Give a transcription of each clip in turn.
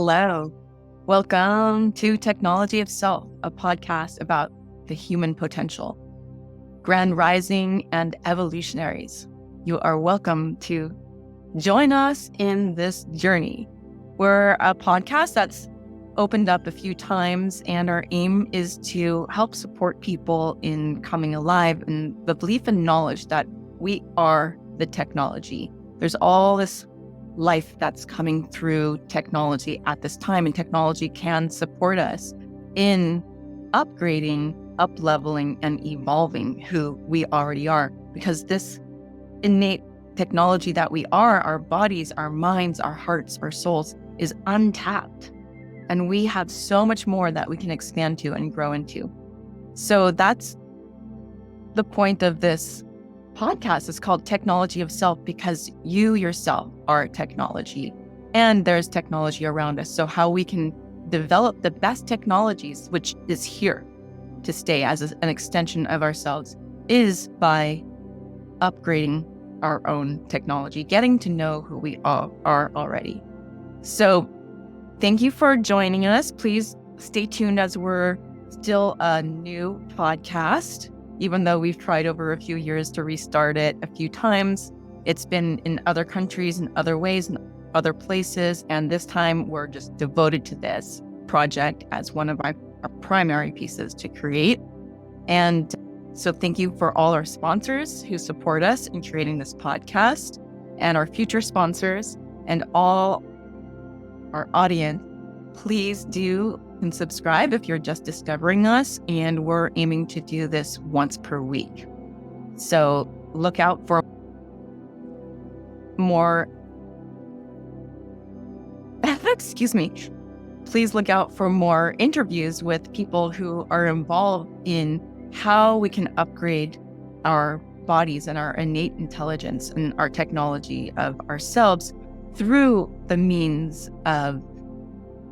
Hello. Welcome to Technology of Self, a podcast about the human potential, grand rising, and evolutionaries. You are welcome to join us in this journey. We're a podcast that's opened up a few times, and our aim is to help support people in coming alive in the belief and knowledge that we are the technology. There's all this life that's coming through technology at this time, and technology can support us in upgrading, up-leveling, and evolving who we already are, because this innate technology that we are, our bodies, our minds, our hearts, our souls, is untapped, and we have so much more that we can expand to and grow into. So that's the point of this podcast. Is called Technology of Self, because you yourself are technology, and there's technology around us. So how we can develop the best technologies, which is here to stay as an extension of ourselves, is by upgrading our own technology, getting to know who we all are already. So thank you for joining us. Please stay tuned, as we're still a new podcast. Even though we've tried over a few years to restart it a few times, it's been in other countries and other ways and other places. And this time we're just devoted to this project as one of our primary pieces to create. And so thank you for all our sponsors who support us in creating this podcast, and our future sponsors, and all our audience. Please do and subscribe if you're just discovering us, and we're aiming to do this once per week. So look out for more, please look out for more interviews with people who are involved in how we can upgrade our bodies and our innate intelligence and our technology of ourselves through the means of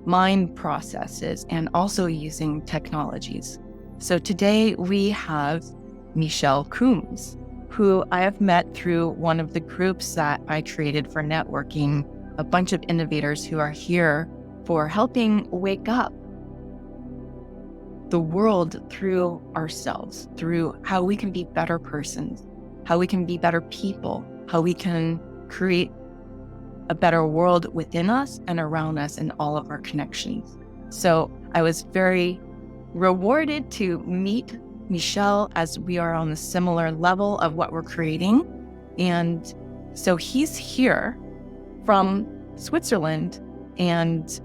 mind processes and also using technologies. So today we have Michel Combes, who I have met through one of the groups that I created for networking, a bunch of innovators who are here for helping wake up the world through ourselves, through how we can be better persons, how we can be better people, how we can create a better world within us and around us in all of our connections. So I was very rewarded to meet Michel, as we are on a similar level of what we're creating. And so he's here from Switzerland, and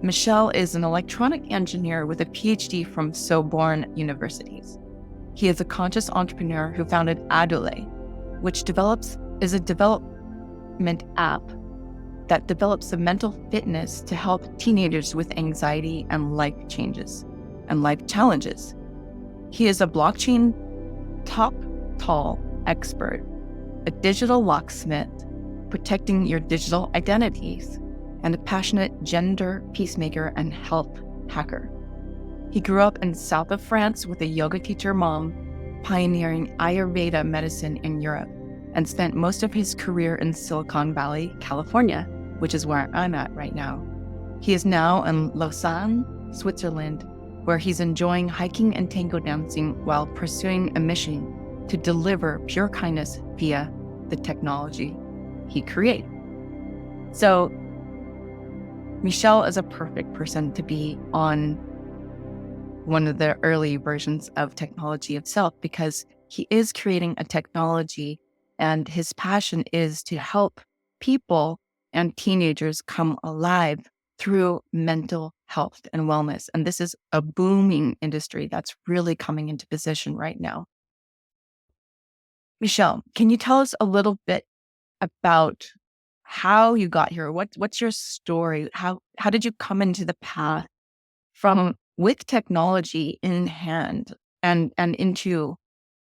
Michel is an electronic engineer with a Ph.D. from Sorbonne University. He is a conscious entrepreneur who founded Adule, which is a development app that develops the mental fitness to help teenagers with anxiety and life changes and life challenges. He is a blockchain tall expert, a digital locksmith, protecting your digital identities, and a passionate gender peacemaker and health hacker. He grew up in south of France with a yoga teacher mom, pioneering Ayurveda medicine in Europe, and spent most of his career in Silicon Valley, California, which is where I'm at right now. He is now in Lausanne, Switzerland, where he's enjoying hiking and tango dancing while pursuing a mission to deliver pure kindness via the technology he created. So Michel is a perfect person to be on one of the early versions of Technology of Self, because he is creating a technology, and his passion is to help people and teenagers come alive through mental health and wellness. And this is a booming industry that's really coming into position right now. Michel, can you tell us a little bit about how you got here? What's your story? How did you come into the path from with technology in hand and into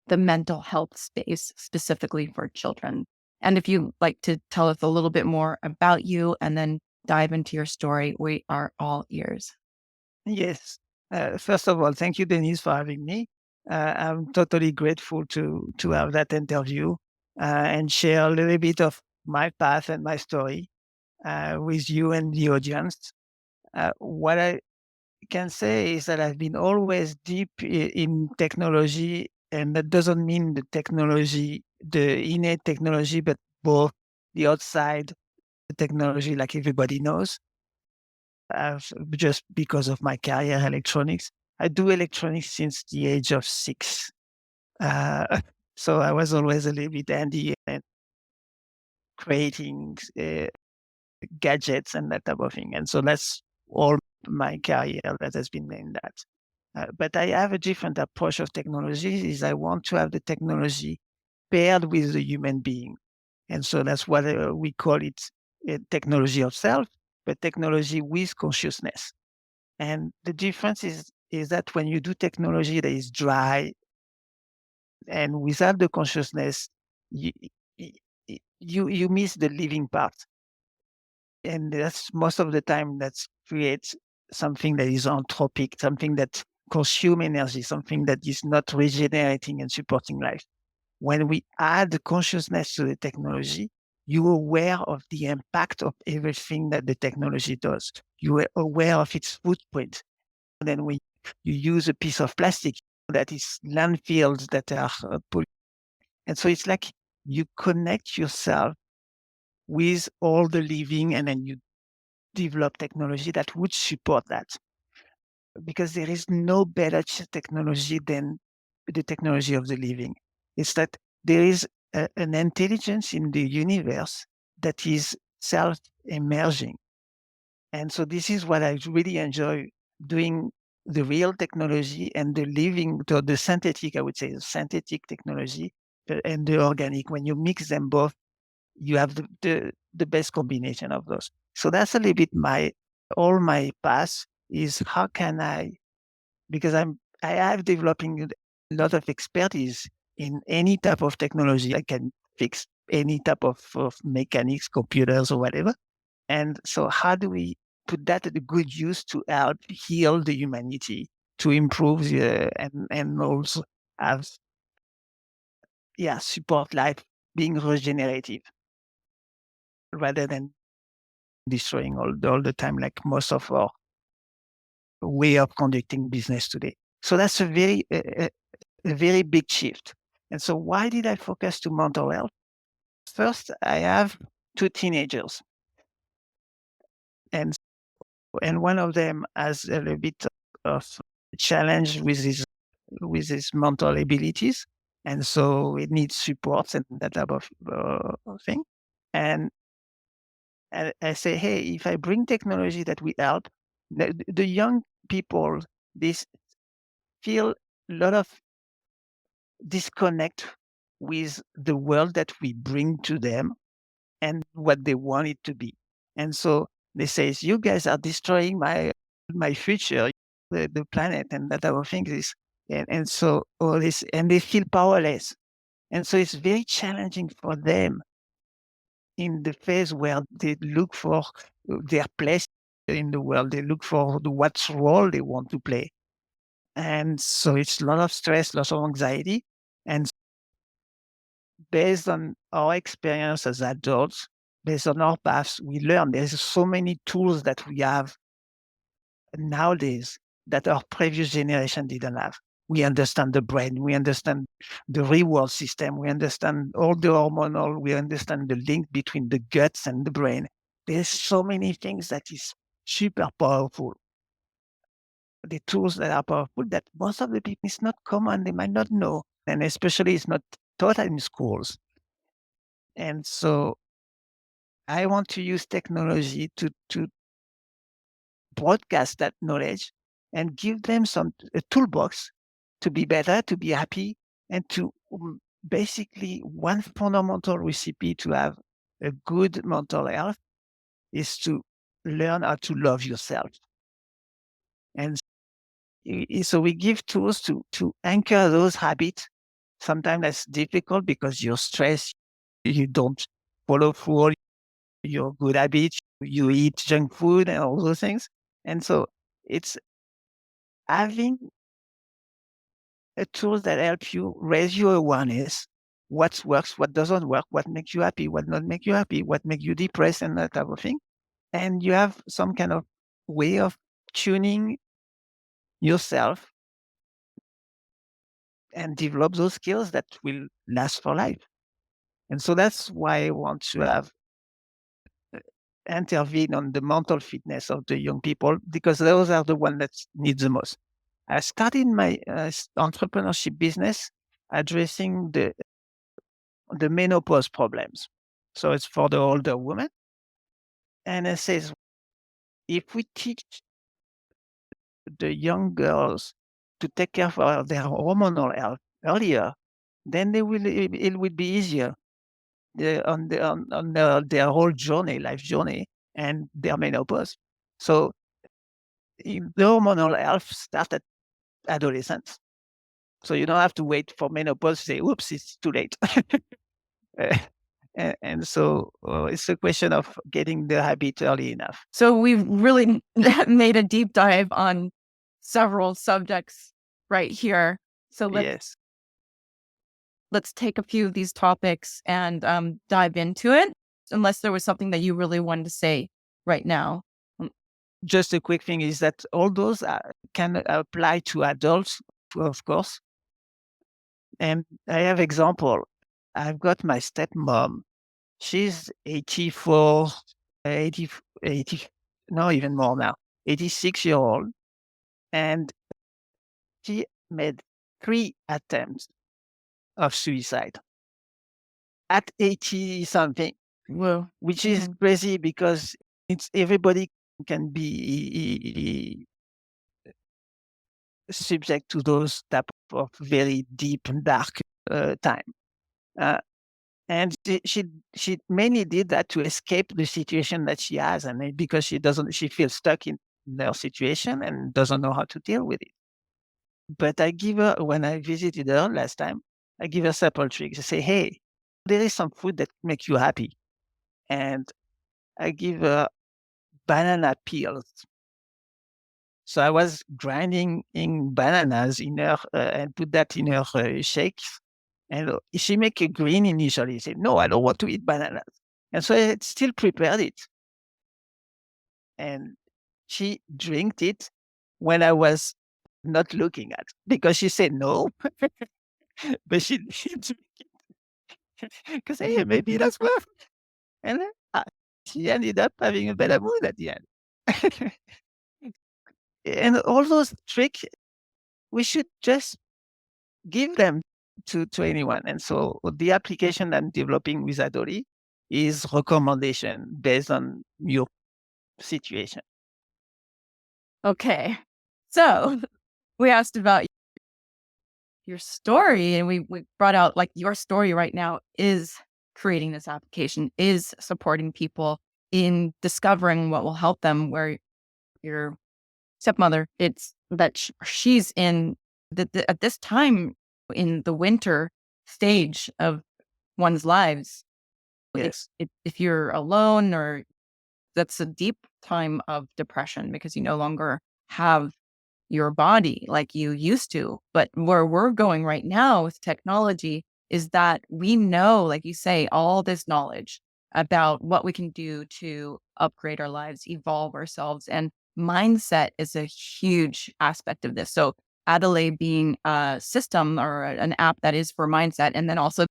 the mental health space, specifically for children? And if you'd like to tell us a little bit more about you and then dive into your story, we are all ears. Yes. First of all, thank you, Denise, for having me. I'm totally grateful to have that interview and share a little bit of my path and my story. with you and the audience. What I can say is that I've been always deep in technology, and that doesn't mean the technology, the innate technology, but both the outside technology, like everybody knows. Just because of my career, electronics. I do electronics since the age of 6. Uh, so I was always a little bit handy and creating gadgets and that type of thing. And so that's all my career that has been in that. But I have a different approach of technology. Is I want to have the technology paired with the human being. And so that's what we call it technology of self, but technology with consciousness. And the difference is that when you do technology that is dry and without the consciousness, you y- you miss the living part. And that's most of the time that creates something that is anthropic, something that consume energy, something that is not regenerating and supporting life. When we add consciousness to the technology, you're aware of the impact of everything that the technology does. You are aware of its footprint. And then when you use a piece of plastic that is landfills that are polluted. And so it's like you connect yourself with all the living and then you develop technology that would support that. Because there is no better technology than the technology of the living. It's that there is an intelligence in the universe that is self-emerging. And so this is what I really enjoy doing, the real technology and the living, the synthetic, I would say, the synthetic technology and the organic. When you mix them both, you have the best combination of those. So that's a little bit all my path is how can I, because I have developing a lot of expertise in any type of technology. I can fix any type of mechanics, computers or whatever. And so how do we put that to the good use to help heal the humanity, to improve and also have, yeah, support life being regenerative rather than destroying all the time, like most of our way of conducting business today. So that's a very big shift. And so why did I focus to mental health? First, I have 2 teenagers, and and one of them has a little bit of challenge with his mental abilities, and so it needs support and that type of thing. And I say, hey, if I bring technology that will help the young people, this feel a lot of disconnect with the world that we bring to them and what they want it to be. And so they say, you guys are destroying my future, the planet and that type of thing is and so all this and they feel powerless. And so it's very challenging for them in the phase where they look for their place in the world. They look for what role they want to play. And so it's a lot of stress, lots of anxiety. And based on our experience as adults, based on our paths, we learn there's so many tools that we have nowadays that our previous generation didn't have. We understand the brain, we understand the reward system, we understand all the hormonal, we understand the link between the guts and the brain. There's so many things that is super powerful. The tools that are powerful that most of the people is not common, they might not know, and especially it's not taught in schools. And so I want to use technology to broadcast that knowledge and give them a toolbox to be better, to be happy, and to basically one fundamental recipe to have a good mental health is to learn how to love yourself. And so we give tools to anchor those habits. Sometimes that's difficult because you're stressed, you don't follow through all your good habits, you eat junk food and all those things. And so it's having a tool that helps you raise your awareness, what works, what doesn't work, what makes you happy, what not make you happy, what makes you depressed and that type of thing. and you have some kind of way of tuning yourself and develop those skills that will last for life. And so that's why I want to have intervene on the mental fitness of the young people, because those are the ones that need the most. I started my entrepreneurship business addressing the menopause problems. So it's for the older women. And it says, if we teach the young girls to take care of their hormonal health earlier, then it will be easier their whole journey, life journey, and their menopause. So the hormonal health starts at adolescence. So you don't have to wait for menopause to say, oops, it's too late. And so it's a question of getting the habit early enough. So we've really made a deep dive on several subjects right here. So Yes. let's take a few of these topics and dive into it, unless there was something that you really wanted to say right now. Just a quick thing is that all those can apply to adults, of course. And I have example. I've got my stepmom. She's 84, 80, 80, no, even more now, 86-year-old. And she made 3 attempts of suicide at 80 something, Whoa. which is crazy because it's everybody can be subject to those type of very deep and dark time. And she mainly did that to escape the situation that she has, and because she feels stuck in their situation and doesn't know how to deal with it. But I give her, when I visited her last time, I give her simple tricks. I say, hey, there is some food that makes you happy. And I give her banana peels. So I was grinding in bananas in her and put that in her shakes. And she make a green initially. Said, no, I don't want to eat bananas. And so I still prepared it. And she drank it when I was not looking at, because she said no, but she did because hey, maybe that's worth. And then she ended up having a better mood at the end. And all those tricks, we should just give them to anyone. And so the application I'm developing with Adori is recommendation based on your situation. Okay. So we asked about your story, and we brought out like your story right now is creating this application, is supporting people in discovering what will help them, where your stepmother, it's that she's in at this time in the winter stage of one's lives. Yes. If you're alone, or that's a deep time of depression because you no longer have your body like you used to. But where we're going right now with technology is that we know, like you say, all this knowledge about what we can do to upgrade our lives, evolve ourselves. And mindset is a huge aspect of this. So Adelaide being a system or an app that is for mindset, and then also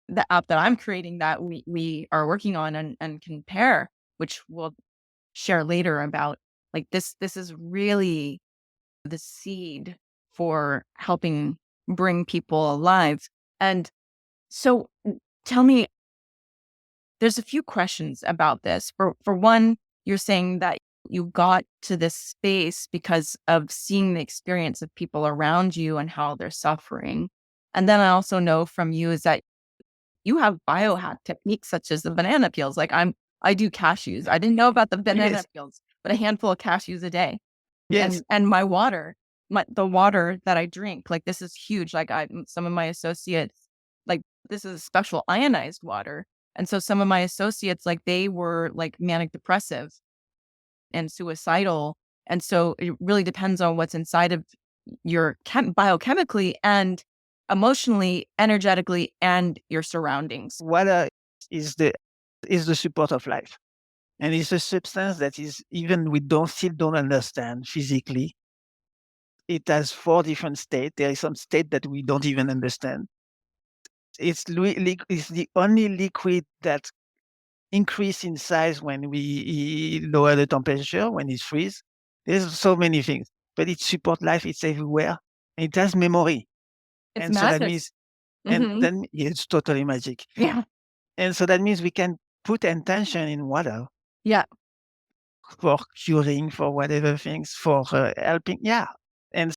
the app that I'm creating that we are working on and compare, which we'll share later about, like this is really the seed for helping bring people alive. And so tell me, there's a few questions about this. For one, you're saying that you got to this space because of seeing the experience of people around you and how they're suffering. And then I also know from you is that you have biohack techniques such as the banana peels. Like I do cashews. I didn't know about the banana Yes. peels, but a handful of cashews a day. Yes. And my water, the water that I drink, like this is huge. Like some of my associates, like this is special ionized water. And so some of my associates, like they were like manic depressive and suicidal. And so it really depends on what's inside of your biochemically and emotionally, energetically, and your surroundings. What is the support of life? And it's a substance that is even still don't understand physically. It has 4 different states. There is some state that we don't even understand. It's the only liquid that increase in size when we lower the temperature, when it freezes. There's so many things, but it supports life. It's everywhere. And it has memory. It's And so that magic. means, and Hmm. then it's totally magic. Yeah. And so that means we can put intention in water Yeah. for curing, for whatever things, for helping. Yeah. And,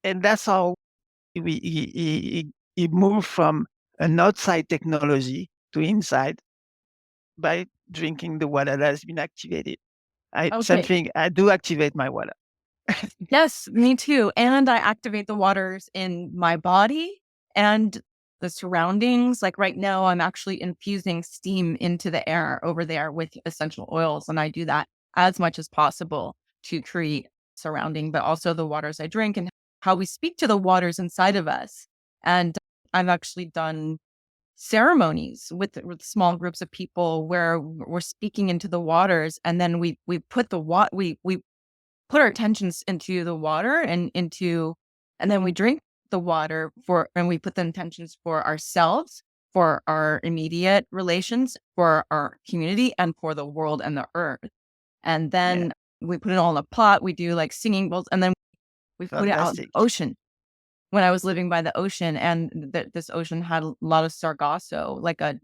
and that's how we move from an outside technology to inside by drinking the water that has been activated. Same Okay. thing. I do activate my water. Yes, me too. And I activate the waters in my body and the surroundings. Like right now, I'm actually infusing steam into the air over there with essential oils. And I do that as much as possible to create surrounding, but also the waters I drink and how we speak to the waters inside of us. And I've actually done ceremonies with small groups of people where we're speaking into the waters, and then we put the we put our attentions into the water and then we drink the water and we put the intentions for ourselves, for our immediate relations, for our community, and for the world and the earth. And Yeah. then we put it all in a pot. We do like singing bowls, and then we put it out in the Fantastic. ocean. When I was living by the ocean, and this ocean had a lot of sargasso, like a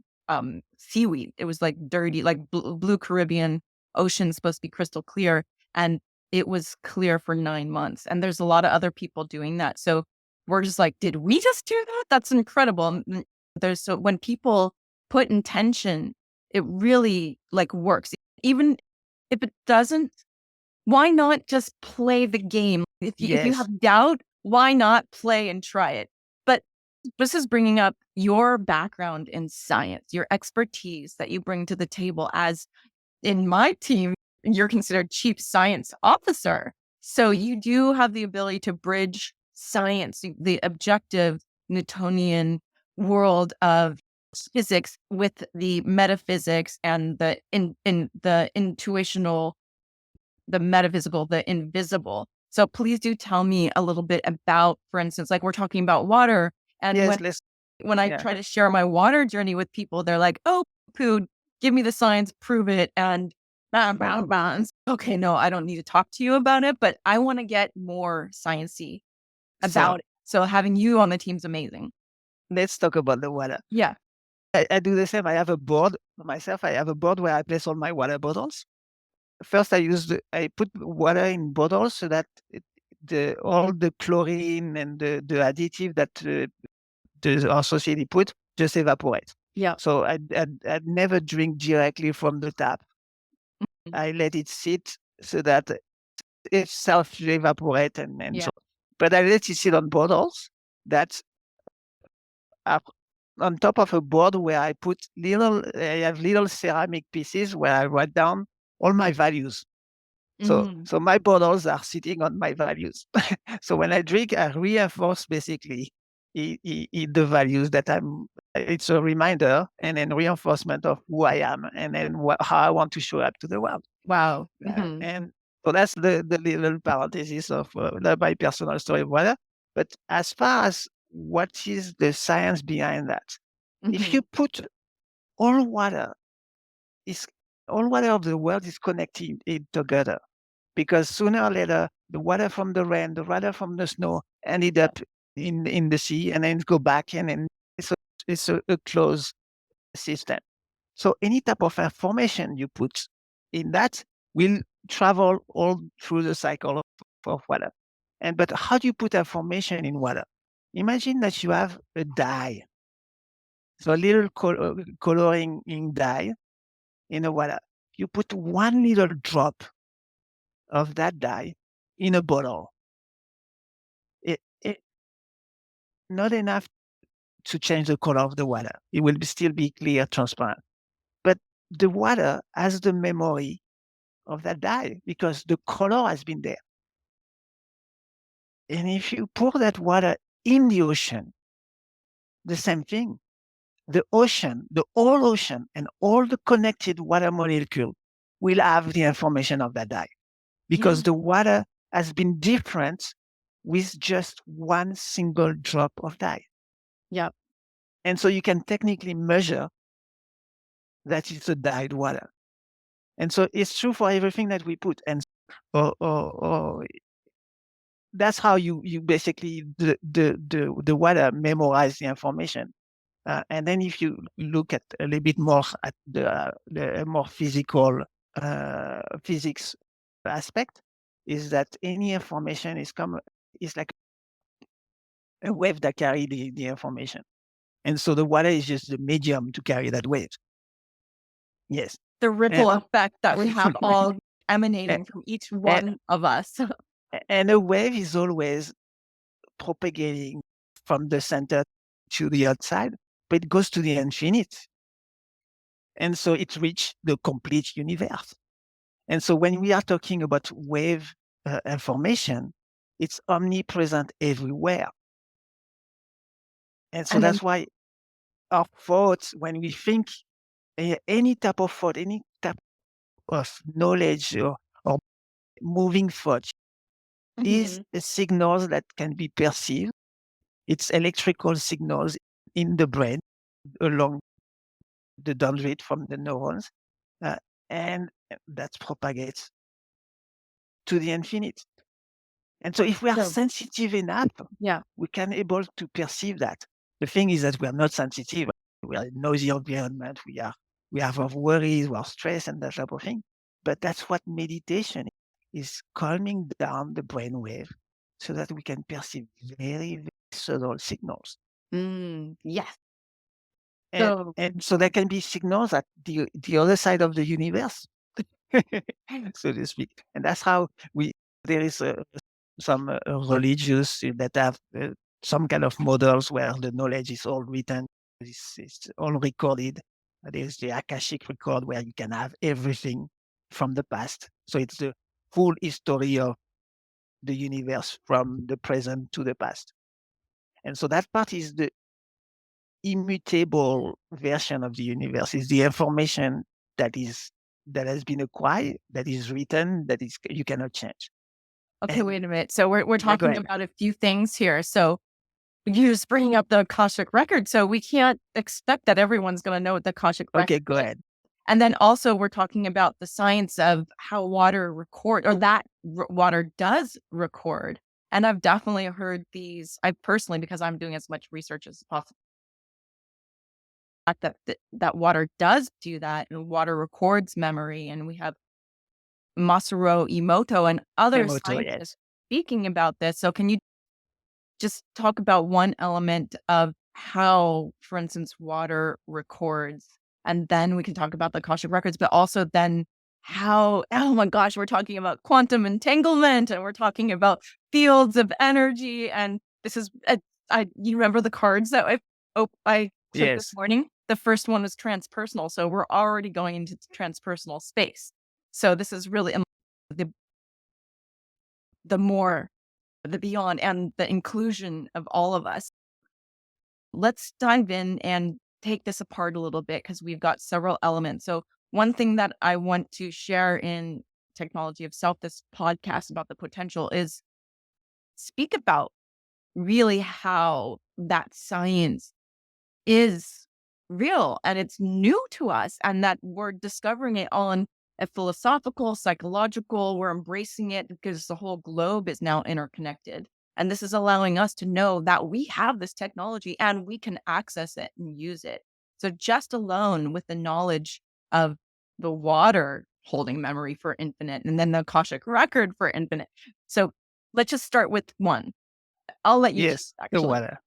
seaweed. It was like dirty, like blue Caribbean ocean, supposed to be crystal clear, and it was clear for 9 months. And there's a lot of other people doing that. So we're just like, did we just do that? That's incredible. There's so when people put intention, it really like works. Even if it doesn't, why not just play the game? If you Yes. have doubt, why not play and try it? But this is bringing up your background in science, your expertise that you bring to the table. As in my team, you're considered chief science officer. So you do have the ability to bridge science, the objective Newtonian world of physics with the metaphysics and in the intuitional, the metaphysical, the invisible. So please do tell me a little bit about, for instance, like we're talking about water. And Yes. Let's. when I Yeah. try to share my water journey with people, they're like, "Oh, poo, give me the science, prove it." And okay, no, I don't need to talk to you about it, but I want to get more sciencey So about it. So having you on the team's amazing. let's talk about the water. Yeah. I do the same. I have a board myself. I have a board where I place all my water bottles. First, I put water in bottles so that all the chlorine and the additive that our society put just evaporate. Yeah. So I'd never drink directly from the tap. I let it sit so that it self evaporate and Yeah. so. But I let it sit on bottles that are on top of a board where I have little ceramic pieces where I write down all my values. Hmm. So my bottles are sitting on my values. So when I drink, I reinforce basically the values that it's a reminder and then reinforcement of who I am and then how I want to show up to the world. Wow. And so that's the little parenthesis of my personal story of water. But as far as what is the science behind that, if Hmm. you put all water, is all water of the world is connected together because sooner or later, the water from the rain, the water from the snow ended up in the sea and then go back in, and it's a closed system. So any type of information you put in that will travel all through the cycle of water. But how do you put information in water? Imagine that you have a dye, so a little coloring ink dye in the water. You put one little drop of that dye in a bottle. It not enough to change the color of the water. It will still be clear, transparent. But the water has the memory of that dye because the color has been there. And if you pour that water in the ocean, the same thing. the ocean, the whole ocean, and all the connected water molecule will have the information of that dye, because the water has been different with just one single drop of dye. Yep. And so you can technically measure that it's a dyed water. And so it's true for everything that we put. And that's how you basically the water memorize the information. And then if you look at a little bit more at the more physical physics aspect, is that any information is like a wave that carry the information. And so the water is just the medium to carry that wave. Yes. The ripple And, effect that we have all and, emanating from each one of us. and a wave is always propagating from the center to the outside, but it goes to the infinite. And so it reaches the complete universe. And so when we are talking about wave information, it's omnipresent everywhere. And so And then, that's why our thoughts, when we think any type of thought, any type of knowledge or moving thought, these signals that can be perceived, it's electrical signals in the brain along the dendrite from the neurons, and that propagates to the infinite. And so if we are so, sensitive enough, yeah. we can able to perceive that. The thing is that we are not sensitive. We are in noisy environment. We have our worries, our stress, and that type of thing. But that's what meditation is, calming down the brainwave so that we can perceive very, very subtle signals. Yes. And, So, and so there can be signals at the other side of the universe, so to speak. And that's how there is some religious that have some kind of models where the knowledge is all written, it's all recorded. There's the Akashic record where you can have everything from the past. So it's the full history of the universe from the present to the past. And so that part is the immutable version of the universe, is the information that has been acquired, that is written, that is you cannot change. okay, wait a minute. So we're Go talking ahead. about a few things here. So you're just bringing up the Akashic record. So we can't expect that everyone's going to know what the Akashic record Okay, go is. ahead. And then also we're talking about the science of how water record, or that water does record. And I've definitely heard these, I personally, because I'm doing as much research as possible, that water does do that, and water records memory. And we have Masaru Emoto and other Emoto, yes. scientists speaking about this. So can you just talk about one element of how, for instance, water records, and then we can talk about the Akashic records, but also then how, oh my gosh, we're talking about quantum entanglement, and we're talking about fields of energy. And this is, you remember the cards that I took this Yes. morning? The first one was transpersonal. So we're already going into transpersonal space. So this is really the more, the beyond, and the inclusion of all of us. Let's dive in and take this apart a little bit, because we've got several elements. So one thing that I want to share in Technology of Self, this podcast about the potential, is speak about really how that science is real and it's new to us, and that we're discovering it on a philosophical, psychological, we're embracing it because the whole globe is now interconnected. And this is allowing us to know that we have this technology and we can access it and use it. So just alone with the knowledge of the water holding memory for infinite, and then the Akashic record for infinite. So let's just start with one. I'll let you choose, Yes, the actually. water.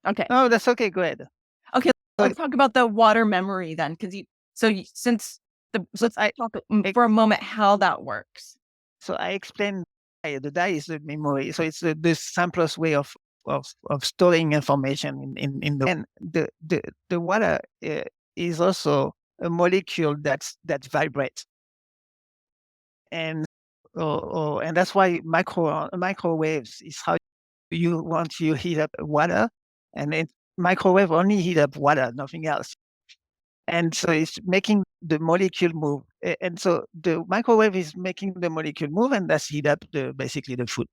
Okay. Oh, that's okay. Go ahead. Okay, So, let's talk about the water memory then, because so let's I talk for a moment how that works. so I explained the dye is the memory. So it's the simplest way of storing information in the, and the water is also a molecule that vibrates. And and that's why microwaves is how you want to heat up water, and microwave only heat up water, nothing else. And so it's making the molecule move. And so the microwave is making the molecule move, and that's heat up basically the food.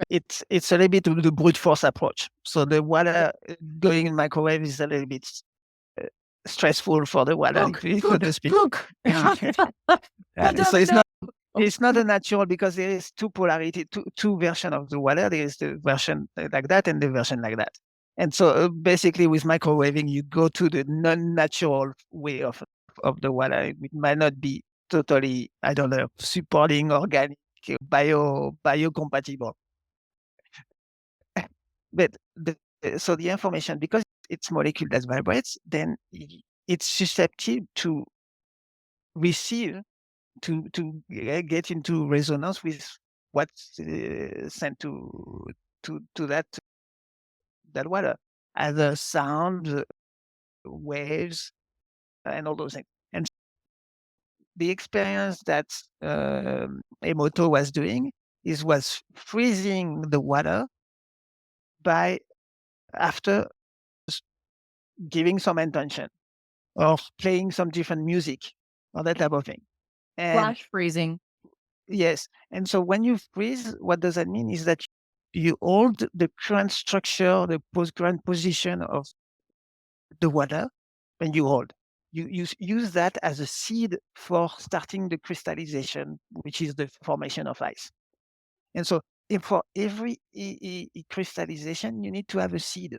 It's a little bit of the brute force approach. So the water going in microwave is a little bit uh, stressful for the water, so to speak. So it's not a natural, because there is two polarity, two version of the water. There is the version like that and the version like that. And so basically with microwaving, you go to the non-natural way of the water. It might not be totally, I don't know, supporting organic, biocompatible. But so the information, because it's molecule that vibrates, then it's susceptible to receive, to get into resonance with what's sent to that water, either sound, waves, and all those things. And the experience that Emoto was doing was freezing the water by after giving some intention or playing some different music or that type of thing. And Flash freezing. yes. And so when you freeze, what does that mean is that you hold the current structure, the current position of the water, and you hold. You use that as a seed for starting the crystallization, which is the formation of ice. And so for every crystallization, you need to have a seed.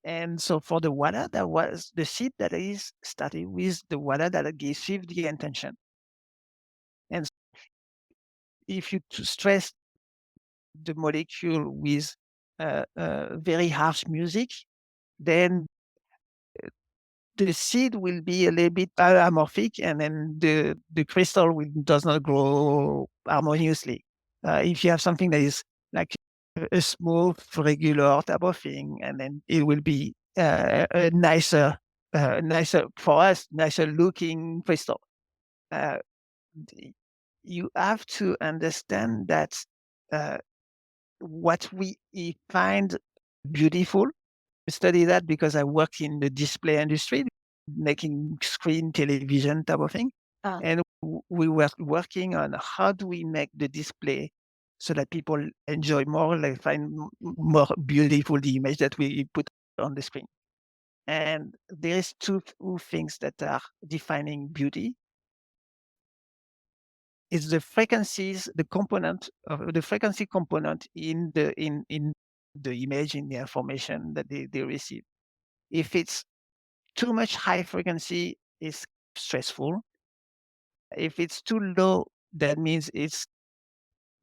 And so for the water, that was the seed that is starting with the water that gives the intention. And if you stress the molecule with very harsh music, then the seed will be a little bit amorphic, and then the crystal does not grow harmoniously. If you have something that is like a smooth, regular type of thing, and then it will be a nicer for us, nicer looking crystal. You have to understand that what we find beautiful. Study that because I work in the display industry, making screen television type of thing. And we were working on how do we make the display so that people enjoy more, like find more beautiful the image that we put on the screen. And there is two things that are defining beauty. It's the frequencies, the component of the frequency component in the image, in the information that they receive. If it's too much high frequency, is stressful. If it's too low, that means it's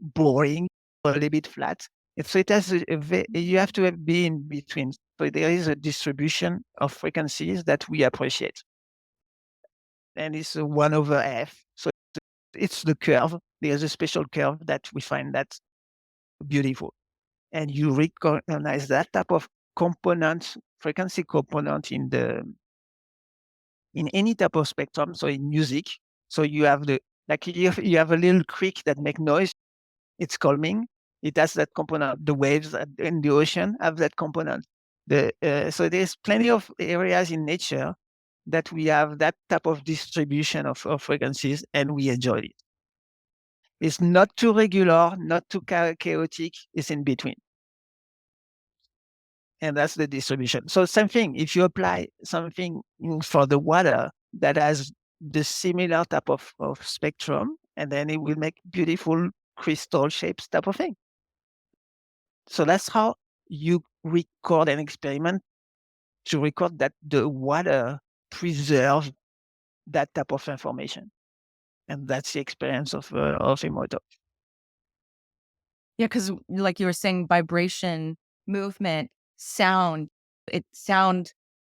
boring or a little bit flat. So it has you have to be in between. So there is a distribution of frequencies that we appreciate, and it's a 1/f. So it's the curve. There's a special curve that we find that's beautiful, and you recognize that type of component, frequency component in any type of spectrum. So in music, so you have you have a little creek that make noise. It's calming. It has that component. The waves in the ocean have that component. So there's plenty of areas in nature that we have that type of distribution of frequencies, and we enjoy it. It's not too regular, not too chaotic. It's in between. And that's the distribution. So same thing, if you apply something for the water that has the similar type of spectrum, and then it will make beautiful crystal shapes type of thing. So that's how you record an experiment, to record that the water preserves that type of information. And that's the experience of Emoto. Yeah, because like you were saying, vibration, movement, sound,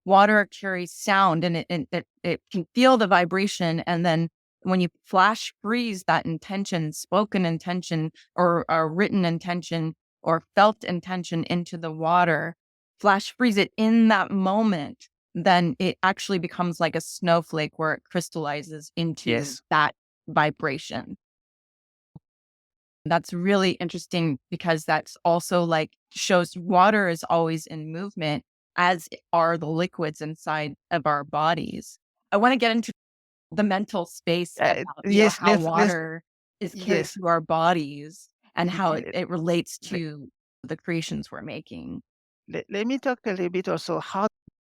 water carries sound, and it can feel the vibration. And then when you flash freeze that intention, spoken intention or written intention or felt intention into the water, flash freeze it in that moment, then it actually becomes like a snowflake where it crystallizes into that vibration. That's really interesting because that's also like shows water is always in movement. as are the liquids inside of our bodies. I want to get into the mental space about, Yes, how water is carried yes. through our bodies and how Le- it relates le- to the creations we're making. Let me talk a little bit also how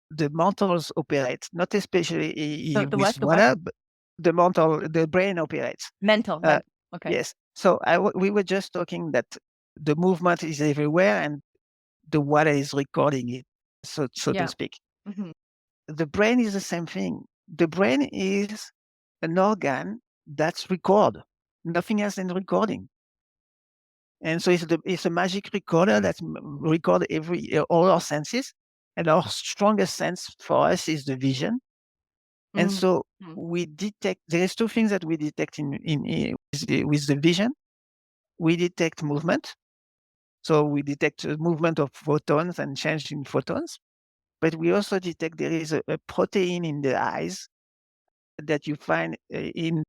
the mentals operate, not especially The with what? The what? water, but the brain operates. Mental. Uh, Okay. yes. So we were just talking that the movement is everywhere and the water is recording it, so to Yeah. speak. Mhm. The brain is the same thing. The brain is an organ that's record. Nothing else than recording. And so it's a magic recorder that record all our senses. And our strongest sense for us is the vision. And Mhm. so we detect, there's two things that we detect with the vision. We detect movement. So we detect the movement of photons and change in photons. But we also detect there is a protein in the eyes that you find in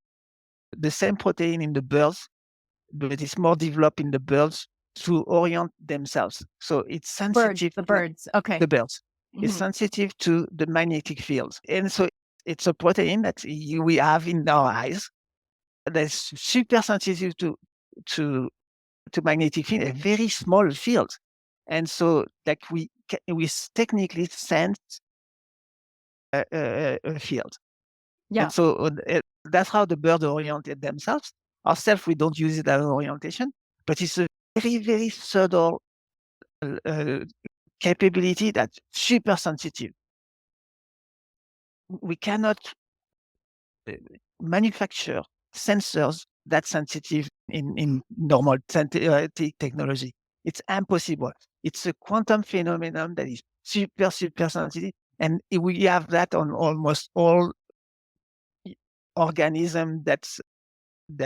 the same protein in the birds, but it's more developed in the birds to orient themselves. So it's Birds. sensitive The to birds. Okay. the birds. It's Mhm. sensitive to the magnetic fields. And so it's a protein that we have in our eyes that's super sensitive to, to magnetic field, a very small field. And so like we technically sense a field. Yeah. And so that's how the birds oriented themselves. Ourselves, we don't use it as an orientation, but it's a very, very subtle capability that's super sensitive. We cannot uh, manufacture sensors that sensitive in normal technology. It's impossible. It's a quantum phenomenon that is super, super sensitive. And we have that on almost all organism that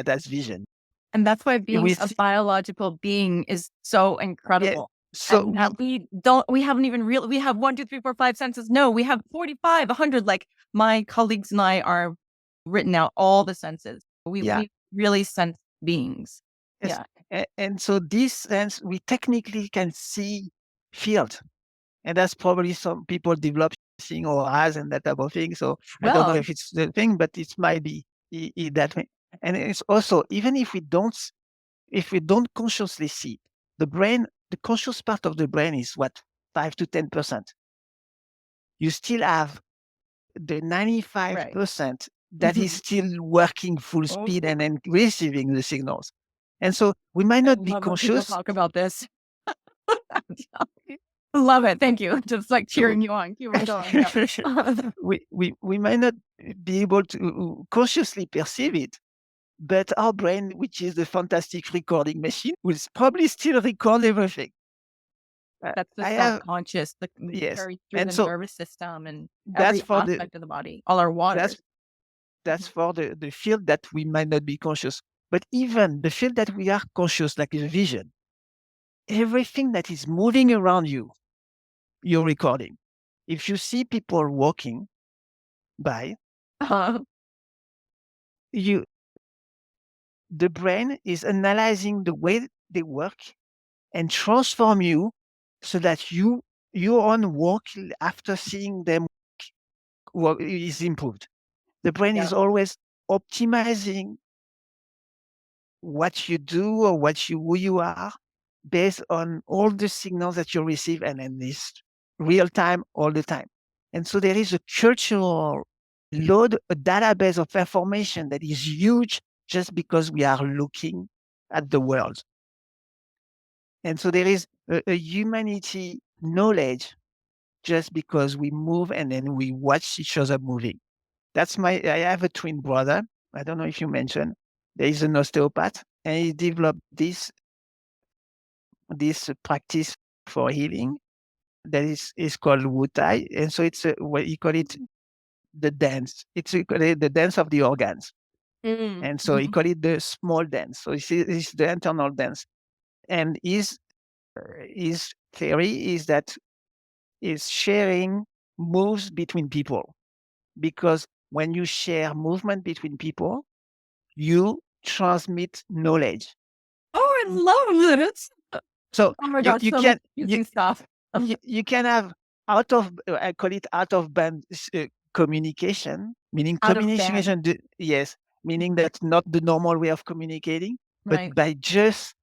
has vision. And that's why being We a biological being is so yeah. incredible. So And that we haven't even real, we have 1, 2, 3, 4, 5 senses. No, we have 45, 100. Like my colleagues and I are written out all the senses. yeah. We really sense beings. Yes. Yeah. And so this sense, we technically can see field. And that's probably some people develop seeing or eyes and that type of thing. So I don't know Well, if it's the thing, but it might be that way. And it's also, even if we don't consciously see, the brain, the conscious part of the brain is what, 5 to 10%. You still have the right. 95% that is still working full Oh, speed and then receiving the signals. And so we might I not be love when people conscious. talk about this. Love it. Thank you. Just like cheering you on. Keep on going. Yeah. We might not be able to consciously perceive it, but our brain, which is the fantastic recording machine, will probably still record everything. That's the I have, self-conscious, the yes. carries through And the so nervous system and that's every for the, aspect of the body, all our that's, waters. that's Mhm. for the field that we might not be conscious. But even the field that we are conscious, like the vision, everything that is moving around you, you're recording. If you see people walking by, Uh, you the brain is analyzing the way they work and transform you so that your own work after seeing them work is improved. The brain yeah. is always optimizing what you do or who you are based on all the signals that you receive and in this real time all the time. And so there is a cultural load, a database of information that is huge just because we are looking at the world. And so there is a humanity knowledge just because we move and then we watch each other moving. I have a twin brother. I don't know if you mentioned, there is an osteopath and he developed this practice for healing that is called Wutai. And so it's what you call it, the dance. The dance of the organs. Mm. And so he Mhm. call it the small dance. So it's the internal dance. And his theory is that is sharing moves between people because when you share movement between people, you transmit knowledge. Oh, I love it. So Oh my you God, you so much can using stuff. you can have I call it out of band communication, meaning Out of band. communication, yes, meaning that's not the normal way of communicating, but Right. by just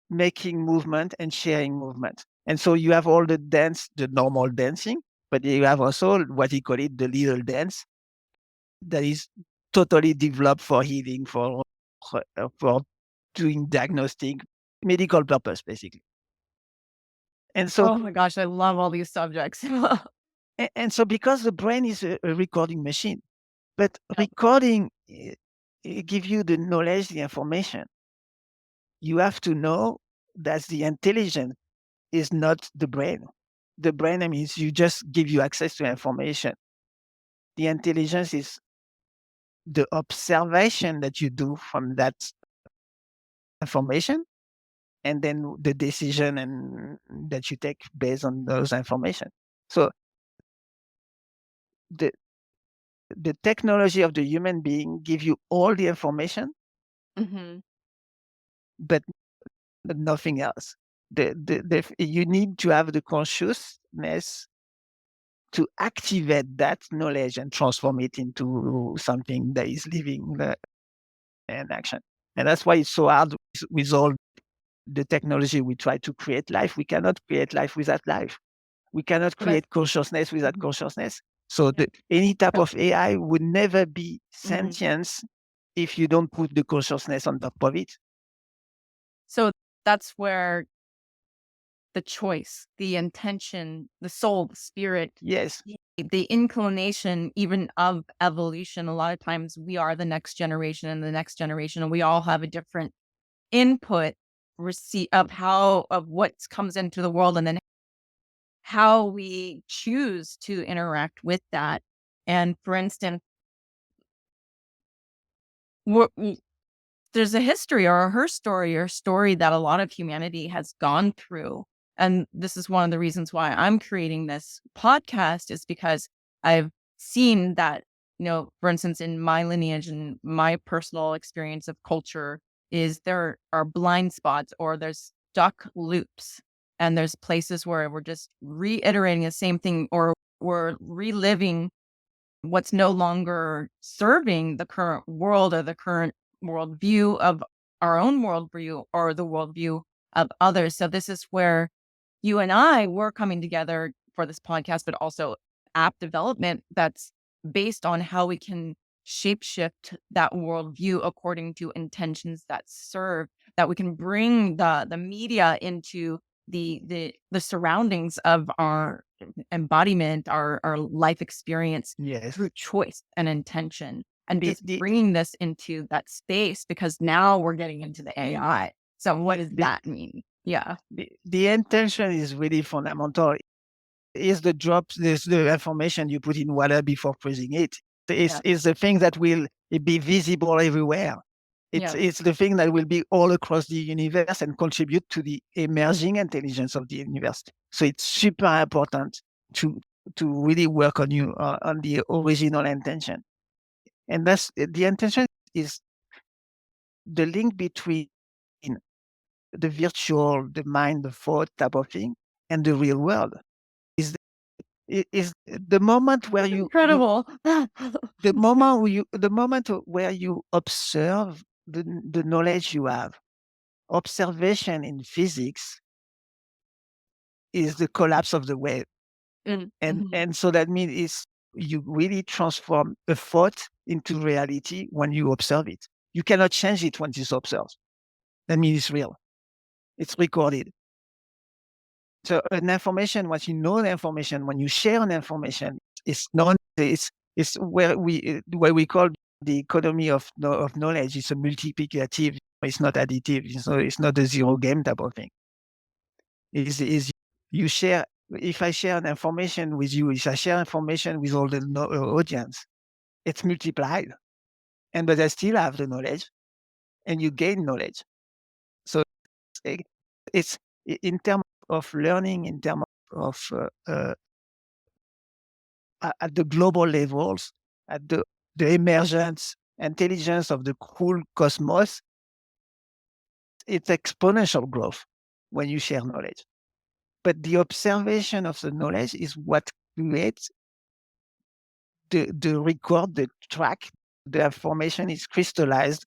making movement and sharing movement. And so you have all the dance, the normal dancing, but you have also what he call it, the little dance that is totally developed for healing, for doing diagnostic, medical purpose, basically. And so, Oh my gosh, I love all these subjects. and so because the brain is a recording machine, but Yep. recording it give you the knowledge, the information. You have to know that the intelligence is not the brain. The brain, I mean, you just give you access to information. The intelligence is the observation that you do from that information, and then the decision and that you take based on those information. So the the technology of the human being give you all the information, Hmm. but nothing else. You need to have the consciousness to activate that knowledge and transform it into something that is living in action. And that's why it's so hard with all the technology we try to create life. We cannot create life without life. We cannot But I, create consciousness without mhm. consciousness. So Yeah. any type So, of AI would never be mhm. sentience if you don't put the consciousness on top of it. So that's where the choice, the intention, the soul, the spirit, Yes. the inclination even of evolution. A lot of times we are the next generation and the next generation, and we all have a different input receipt of what comes into the world, and then how we choose to interact with that. And for instance, we're, there's a history or her story or story that a lot of humanity has gone through. And this is one of the reasons why I'm creating this podcast is because I've seen that, for instance, in my lineage and my personal experience of culture is there are blind spots or there's stuck loops. And there's places where we're just reiterating the same thing or we're reliving what's no longer serving the current world or the current worldview of our own worldview or the worldview of others. So this is where you and I were coming together for this podcast, but also app development that's based on how we can shapeshift that worldview according to intentions that serve, that we can bring the media into the surroundings of our embodiment, our life experience Yes. through choice and intention, and The, be the, bringing this into that space because now we're getting into the AI. So what the, does the, that mean? Yeah. the intention is really fundamental. Is the drops, the information you put in water before freezing it. Yeah. Is the thing that will be visible everywhere. Yeah. It's the thing that will be all across the universe and contribute to the emerging intelligence of the universe. So it's super important to really work on on the original intention. And that's the intention is the link between the virtual, the mind, the thought type of thing, and the real world. Is is the moment where Incredible. the moment where you observe the knowledge you have. Observation in physics is the collapse of the wave. Mhm. And so that means you really transform a thought into reality when you observe it. You cannot change it once it's observed. That means it's real. It's recorded. So an information, once you know the information, when you share an information, it's known. It's where we call the economy of knowledge. It's a multiplicative. It's not additive. It's not a zero game type of thing. Is you share. If I share an information with you, if I share information with all the audience, it's multiplied, and but I still have the knowledge, and you gain knowledge. So it's, it's in terms of learning, in terms of at the global levels, at the emergence intelligence of the whole cosmos, it's exponential growth when you share knowledge. but the observation of the knowledge is what creates the record, the track. The information is crystallized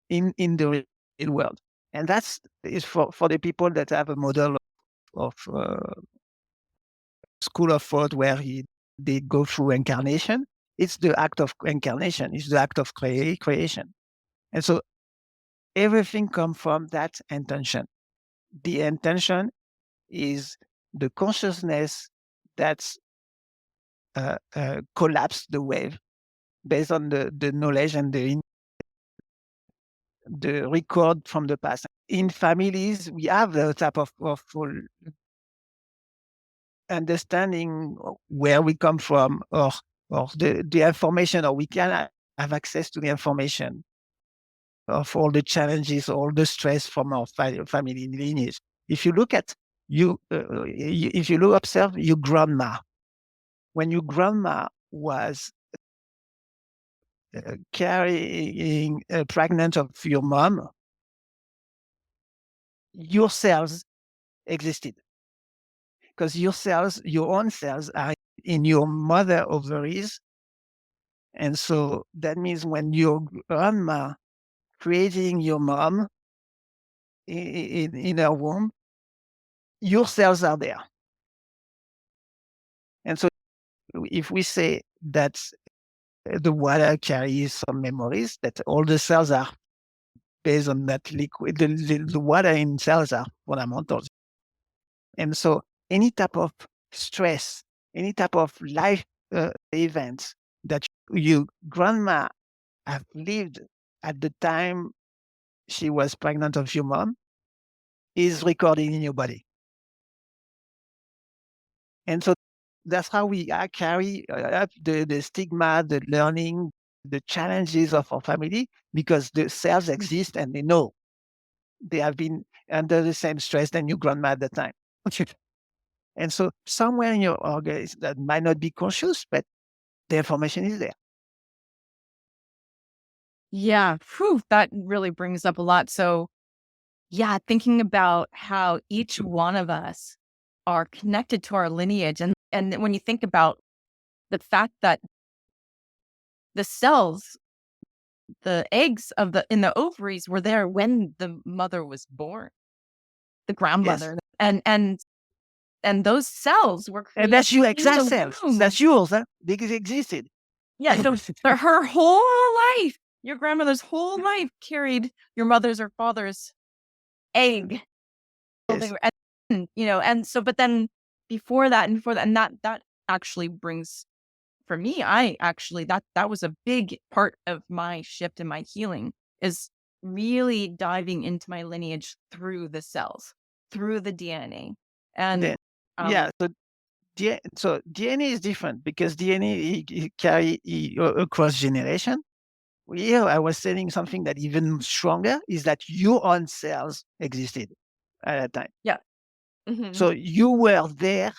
in the real world. And that's is for the people that have a model of school of thought where they go through incarnation. It's the act of incarnation. It's the act of creation. And so everything comes from that intention. The intention is the consciousness that's collapsed the wave based on the knowledge and the record from the past. In families, we have the type of understanding where we come from, or the information, or we can have access to the information of all the challenges, all the stress from our family lineage. If you look at if you observe your grandma, when your grandma was carrying pregnant of your mom, your cells existed because your own cells are in your mother ovaries. And so that means when your grandma creating your mom in her womb, your cells are there. And so if we say that the water carries some memories, that all the cells are based on that liquid, the water in cells are fundamental. And so any type of stress, any type of life events that your grandma have lived at the time she was pregnant of your mom is recorded in your body. And so that's how we carry up the stigma, the learning, the challenges of our family, because the cells exist and they know they have been under the same stress than your grandma at the time. And so somewhere in your organism that might not be conscious, but the information is there. Yeah, phew, that really brings up a lot. So, yeah, thinking about how each one of us are connected to our lineage. And when you think about the fact that the cells, the eggs in the ovaries were there when the mother was born, the grandmother. Yes. And those cells were And created that's your in exact the cells. womb. That's yours, huh? Because it existed. Yeah, so her whole life, your grandmother's whole life carried your mother's or father's egg. Yes. And so, but then before that, and that actually brings, for me, that was a big part of my shift and my healing, is really diving into my lineage through the cells, through the DNA. And Then, yeah. So DNA is different because DNA it carry across generation. Here, I was saying something that even stronger is that your own cells existed at that time. yeah. Mhm. So you were there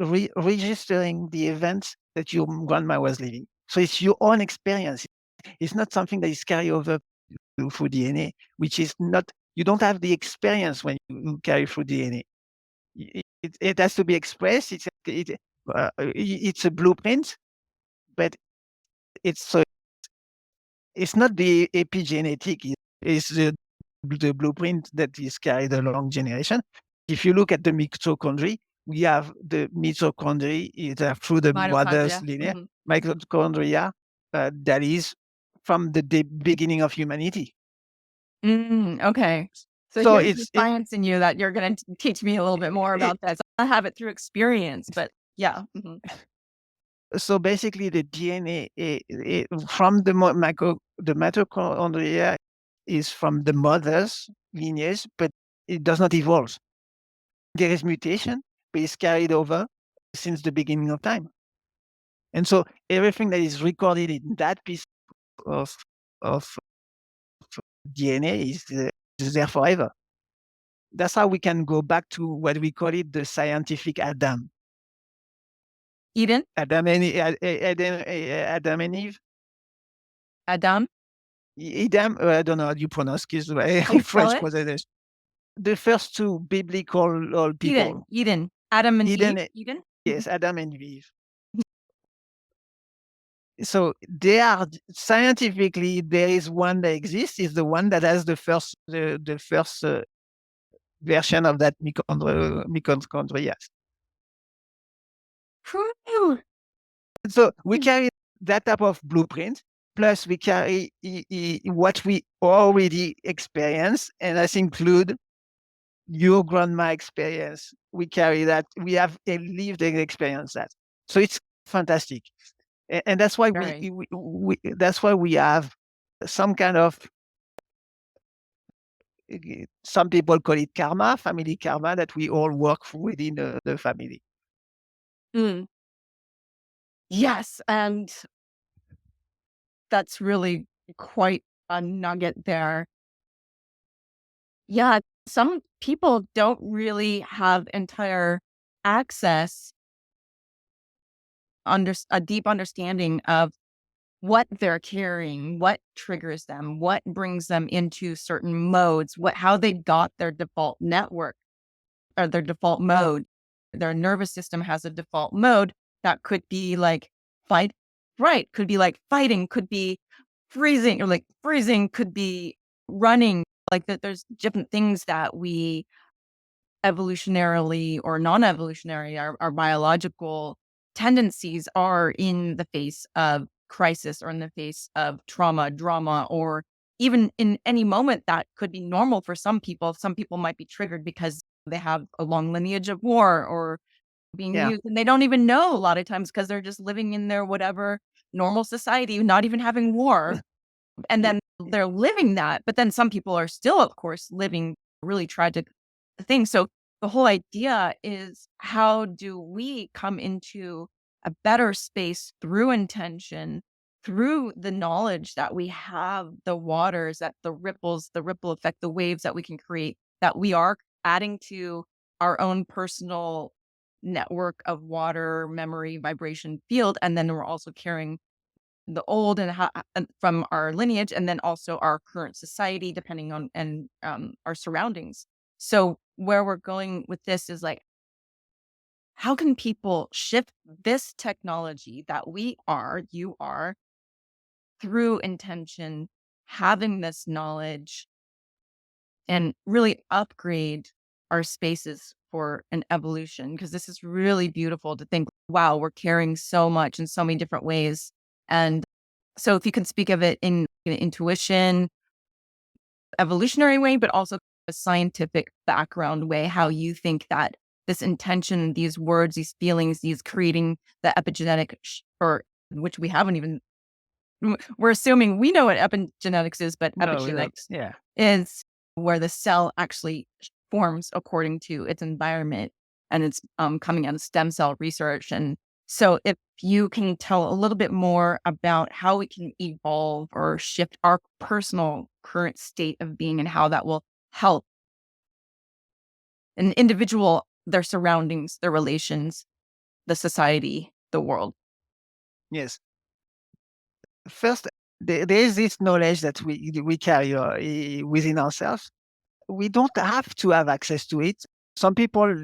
registering the events that your grandma was living. So it's your own experience. It's not something that is carried over through DNA, which is not, you don't have the experience when you carry through DNA. It has to be expressed. It's a blueprint, but so it's not the epigenetic. It's the blueprint that is carried along generation. If you look at the mitochondria, we have the mitochondria through the mother's Mitochondria. lineage, mitochondria that is from the beginning of humanity. Okay. So So here's the science in you that you're going to teach me a little bit more about this. I have it through experience, but yeah. So basically, the DNA from the mitochondria is from the mother's lineage, but it does not evolve. There is mutation, but it's carried over since the beginning of time. And so everything that is recorded in that piece of of DNA is there forever. That's how we can go back to what we call it the scientific Adam. Eden? Adam and Eve. Adam? Adam, I don't know how you pronounce it. How you spell French it? pronunciation. the first two biblical people. Eden, Adam and Eve. Eden, Eden. yes, Adam and Eve. So they are scientifically, there is one that exists, is the one that has the first version of that mitochondria. So we carry that type of blueprint, plus we carry what we already experience, and that include your grandma experience. We carry that. We have a lived experience that. So it's fantastic, and that's why Right. that's why we have some kind of, some people call it karma, family karma, that we all work within the family. Mm. Yes, and that's really quite a nugget there. Yeah, some people don't really have entire access, a deep understanding of what they're carrying, what triggers them, what brings them into certain modes, how they got their default network or their default mode. Their nervous system has a default mode that could be like fight, right? Could be like fighting, could be freezing, or like freezing could be running. Like that, there's different things that we evolutionarily or non-evolutionary, our biological tendencies are in the face of crisis or in the face of trauma, drama, or even in any moment that could be normal for some people. Some people might be triggered because they have a long lineage of war or being Yeah, used, and they don't even know a lot of times because they're just living in their whatever normal society, not even having war. And then they're living that. But then some people are still, of course, living really tragic things. So the whole idea is, how do we come into a better space through intention, through the knowledge that we have the waters, that the ripples, the ripple effect, the waves that we can create, that we are adding to our own personal network of water, memory, vibration field. And then we're also carrying the old and from our lineage, and then also our current society, depending on our surroundings. So where we're going with this is like, how can people shift this technology that you are, through intention, having this knowledge, and really upgrade our spaces for an evolution? Because this is really beautiful to think, wow, we're carrying so much in so many different ways. And so if you can speak of it in intuition, evolutionary way, but also a scientific background way, how you think that this intention, these words, these feelings, these creating the epigenetic, or which we haven't even, we're assuming we know what epigenetics is, but no, epigenetics yeah, is where the cell actually forms according to its environment, and it's coming out of stem cell research. And so if you can tell a little bit more about how we can evolve or shift our personal current state of being, and how that will help an individual, their surroundings, their relations, the society, the world. yes. First, there is this knowledge that we carry within ourselves. We don't have to have access to it. Some people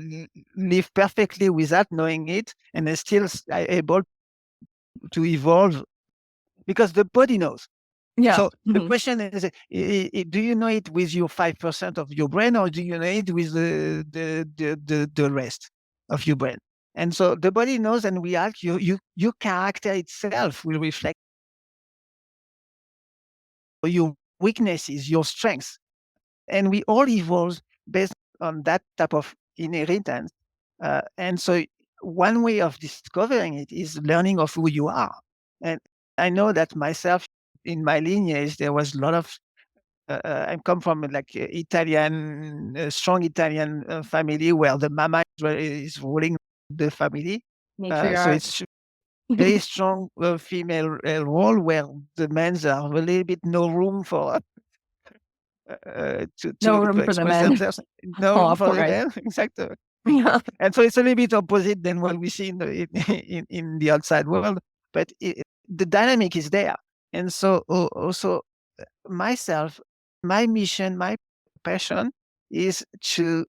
live perfectly without knowing it, and they're still able to evolve because the body knows. Yeah. So the question is, do you know it with your 5% of your brain, or do you know it with the rest of your brain? And so the body knows and reacts. Your character itself will reflect your weaknesses, your strengths. And we all evolve based on that type of inheritance. And so one way of discovering it is learning of who you are. And I know that myself, in my lineage, there was a lot of, I come from like Italian, strong Italian family where the mama is ruling the family. So Matriarch. it's very strong female role where the men's are a little bit no room for No to room for the express men. themselves. No Oh, room of for the course. men, exactly. Yeah. And so it's a little bit opposite than what we see in the outside world, but the dynamic is there. And so also myself, my mission, my passion is to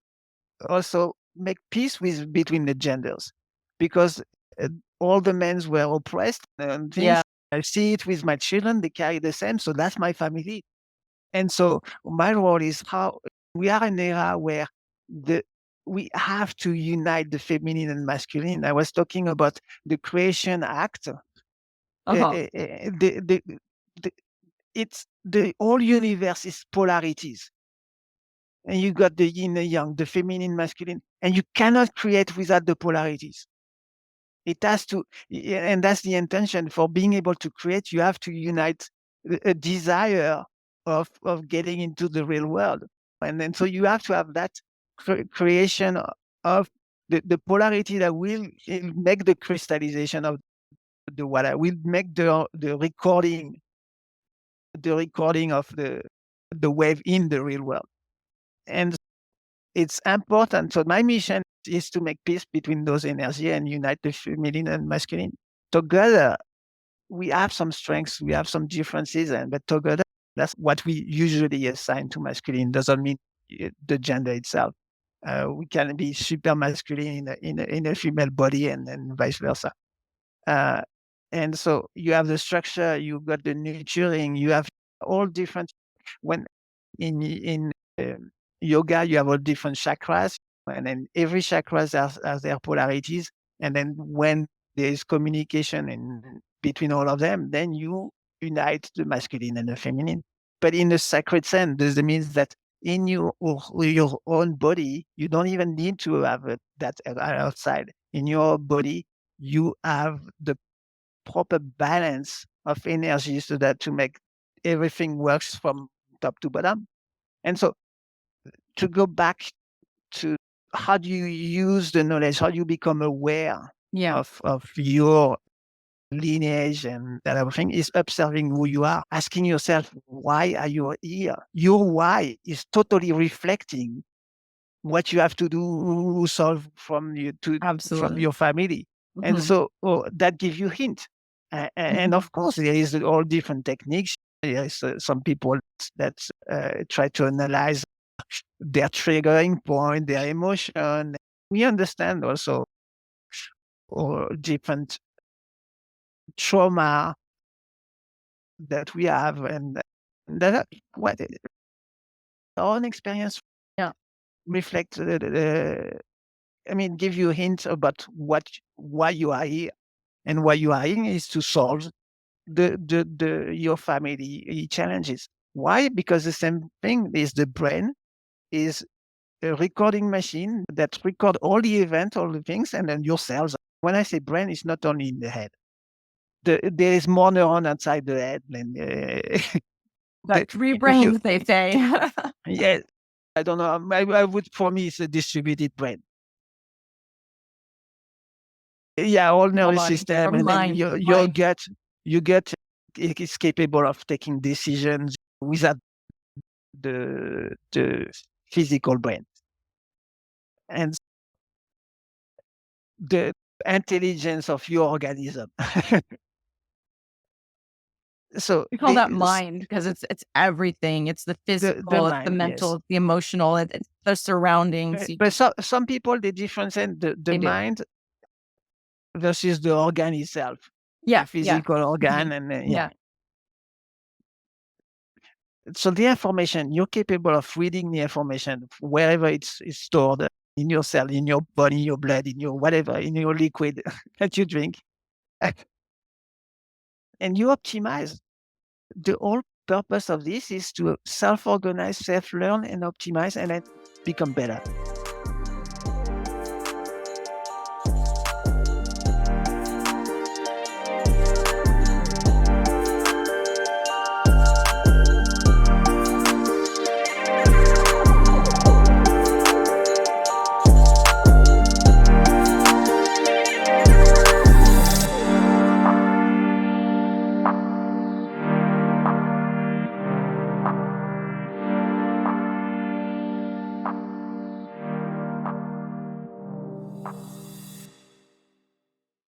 also make peace between the genders, because all the men were oppressed and things. Yeah. I see it with my children; they carry the same, so that's my family. And so my role is how we are in an era where the we have to unite the feminine and masculine. I was talking about the creation act. Uh-huh. The it's the whole universe is polarities, and you got the yin and yang, the feminine, masculine, and you cannot create without the polarities. It has to, and that's the intention for being able to create. You have to unite a desire of getting into the real world, and then so you have to have that creation of the polarity that will make the crystallization of the water, will make the recording of the wave in the real world. And it's important. So my mission is to make peace between those energy and unite the feminine and masculine. Together, we have some strengths, we have some differences, but together, that's what we usually assign to masculine. Doesn't mean the gender itself. We can be super masculine in a female body, and vice versa. Uh, and so you have the structure, you've got the nurturing, you have all different. When in yoga, you have all different chakras, and then every chakras has their polarities. And then when there is communication between all of them, then you unite the masculine and the feminine. But in the sacred sense, this means that in your own body, you don't even need to have that outside. In your body, you have the proper balance of energy so that to make everything works from top to bottom. And so to go back to how do you use the knowledge, how do you become aware Yeah. of your lineage and that everything is observing who you are, asking yourself, why are you here? Your why is totally reflecting what you have to do, solve from from Absolutely. your family. And Mhm. so that gives you hint. And of course, there is all different techniques. There is some people that try to analyze their triggering point, their emotion. We understand also different trauma that we have, and that what our own experience Yeah. reflect. I mean, give you hints about why you are here, and why you are here is to solve the your family challenges. Why? Because the same thing is the brain is a recording machine that record all the events, all the things, and then your cells. When I say brain, it's not only in the head. There is more neuron outside the head than Got three if you. brains, they say. Yeah, I don't know. I would, for me, it's a distributed brain. Yeah, all Whole nervous body system, or and then mind. your Mind. gut, your gut is capable of taking decisions without the physical brain. And the intelligence of your organism. So We call that mind because it's everything. It's the the physical, it's the mind, yes. mental, it's the emotional, it's the surroundings. But some people, they differentiate the They do. mind versus the organ itself, the Yeah. Yeah. physical organ, Mhm. and yeah. Yeah. So the information, you're capable of reading the information wherever it's stored in your cell, in your body, your blood, in your whatever, in your liquid that you drink, and you optimize. The whole purpose of this is to self-organize, self-learn, and optimize, and then become better.